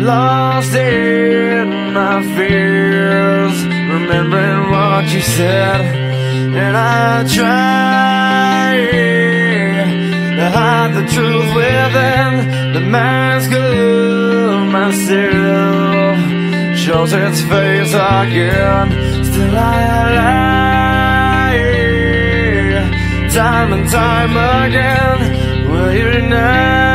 lost in my fears, remembering what you said, and I try to hide the truth within the mask of myself. Shows its face again, still I lie, time and time again. Will you deny?